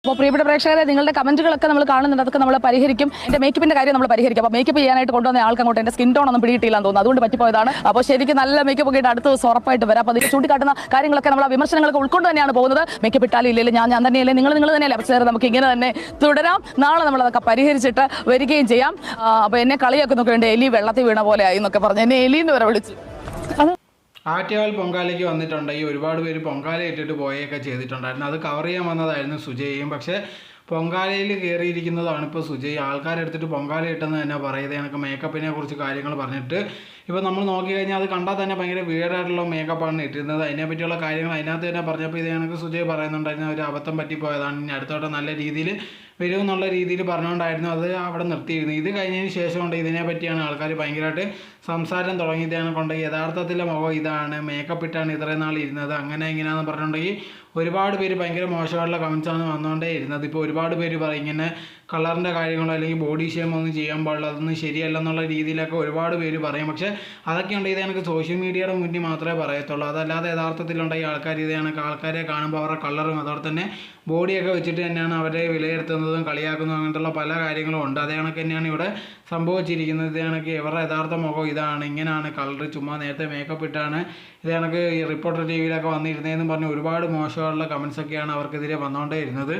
അപ്പോൾ പ്രിയപ്പെട്ട പ്രേക്ഷകരെ, നിങ്ങളുടെ കമന്റുകളൊക്കെ നമ്മൾ കാണുന്നുണ്ട്, അതൊക്കെ നമ്മൾ പരിഹരിക്കും. എൻ്റെ മേക്കപ്പിന്റെ കാര്യം നമ്മൾ പരിഹരിക്കും. അപ്പോൾ മേക്കപ്പ് ചെയ്യാനായിട്ട് കൊണ്ടുവന്ന ആൾക്ക് അങ്ങോട്ട് എൻ്റെ സ്കിൻ ടോൺ ഒന്നും പിടിയിട്ടില്ലെന്ന് തോന്നുന്നു, അതുകൊണ്ട് പറ്റിപ്പോയതാണ്. അപ്പോൾ ശരിക്കും നല്ല മേക്കപ്പ് ഒക്കെ ഇട്ട് അടുത്ത ദിവസം ഉറപ്പായിട്ട് വരാം. അപ്പോൾ അതിൽ ചൂണ്ടിക്കാട്ടുന്ന കാര്യങ്ങളൊക്കെ നമ്മൾ വിമർശനങ്ങളൊക്കെ ഉൾക്കൊണ്ട് തന്നെയാണ് പോകുന്നത്. മേക്കപ്പ് ഇട്ടാലും ഇല്ലെങ്കിൽ ഞാൻ തന്നെയല്ലേ, നിങ്ങൾ തന്നെയല്ലേ. അപ്പോൾ ചേർന്ന് നമുക്ക് ഇങ്ങനെ തന്നെ തുടരാം. നാളെ നമ്മളതൊക്കെ പരിഹരിച്ചിട്ട് വരികയും ചെയ്യാം. അപ്പോൾ എന്നെ കളിയാക്കുന്നൊക്കെ ഉണ്ട്, എലി വെള്ളത്തിൽ വീണ പോലെ ആയി എന്നൊക്കെ പറഞ്ഞ് എന്നെ എലിന്ന് വരെ വിളിച്ചു. ആറ്റുകാൽ പൊങ്കാലയ്ക്ക് വന്നിട്ടുണ്ടെങ്കിൽ ഒരുപാട് പേര് പൊങ്കാല ഇട്ടിട്ട് പോയൊക്കെ ചെയ്തിട്ടുണ്ടായിരുന്നു. അത് കവർ ചെയ്യാൻ വന്നതായിരുന്നു സുജയും. പക്ഷേ പൊങ്കാലയിൽ കയറിയിരിക്കുന്നതാണ് ഇപ്പോൾ സുജയ്. ആൾക്കാരെടുത്തിട്ട് പൊങ്കാല ഇട്ടെന്ന് തന്നെ പറയുന്നത്. എനിക്ക് മേക്കപ്പിനെ കുറിച്ച് കാര്യങ്ങൾ പറഞ്ഞിട്ട് ഇപ്പോൾ നമ്മൾ നോക്കിക്കഴിഞ്ഞാൽ അത് കണ്ടാൽ തന്നെ ഭയങ്കര വീടായിട്ടുള്ള മേക്കപ്പാണ് ഇട്ടിരുന്നത്. അതിനെപ്പറ്റിയുള്ള കാര്യങ്ങൾ അതിനകത്ത് തന്നെ പറഞ്ഞപ്പോൾ ഇത് എനിക്ക് സുജയ് പറയുന്നുണ്ടായിരുന്നു, ഒരു അബദ്ധം പറ്റിപ്പോയതാണ്, ഇനി അടുത്തോട്ട് നല്ല രീതിയിൽ വരും എന്നുള്ള രീതിയിൽ പറഞ്ഞുകൊണ്ടായിരുന്നു അത് അവിടെ നിർത്തിയിരുന്നു. ഇത് കഴിഞ്ഞതിന് ശേഷം കൊണ്ട് ഇതിനെ പറ്റിയാണ് ആൾക്കാർ ഭയങ്കരമായിട്ട് സംസാരം തുടങ്ങിയതാണ്. കൊണ്ട് യഥാർത്ഥത്തിലെ മുഖം ഇതാണ്, മേക്കപ്പ് ഇട്ടാണ് ഇത്രയും നാൾ ഇരുന്നത്, അങ്ങനെ ഇങ്ങനെയാണെന്ന് പറഞ്ഞിട്ടുണ്ടെങ്കിൽ ഒരുപാട് പേര് ഭയങ്കര മോശമായിട്ടുള്ള കമൻസാണ് വന്നുകൊണ്ടേ ഇരുന്നത്. ഇപ്പോൾ ഒരുപാട് പേര് പറയും ഇങ്ങനെ കളറിൻ്റെ കാര്യങ്ങളോ അല്ലെങ്കിൽ ബോഡി ഷേം ഒന്നും ചെയ്യാൻ പാടില്ല, അതൊന്നും ശരിയല്ലെന്നുള്ള രീതിയിലൊക്കെ ഒരുപാട് പേര് പറയും. പക്ഷേ അതൊക്കെ ഉണ്ട് ഇത് എനിക്ക് സോഷ്യൽ മീഡിയയുടെ മുന്നിൽ മാത്രമേ പറയത്തുള്ളൂ. അതല്ലാതെ യഥാർത്ഥത്തിലുണ്ടെങ്കിൽ ആൾക്കാർ ഇത് കണക്ക് ആൾക്കാരെ കാണുമ്പോൾ അവരുടെ കളറും അതോടെ തന്നെ ബോഡിയൊക്കെ വെച്ചിട്ട് തന്നെയാണ് അവരെ വിലയിരുത്തുന്നതും കളിയാക്കുന്നതും അങ്ങനത്തുള്ള പല കാര്യങ്ങളും ഉണ്ട്. അതേ കണക്ക് തന്നെയാണ് ഇവിടെ സംഭവിച്ചിരിക്കുന്നത്. ഇത് കണക്ക് ഇവരുടെ യഥാർത്ഥ മുഖം ഇതാണ്, ഇങ്ങനെയാണ് കളർ, ചുമ്മാ നേരത്തെ മേക്കപ്പ് ഇട്ടാണ് ഇത് കണക്ക് റിപ്പോർട്ടർ ടി വിയിലൊക്കെ വന്നിരുന്നതെന്ന് പറഞ്ഞ് ഒരുപാട് മോശമുള്ള കമൻസൊക്കെയാണ് അവർക്കെതിരെ വന്നുകൊണ്ടേ ഇരുന്നത്.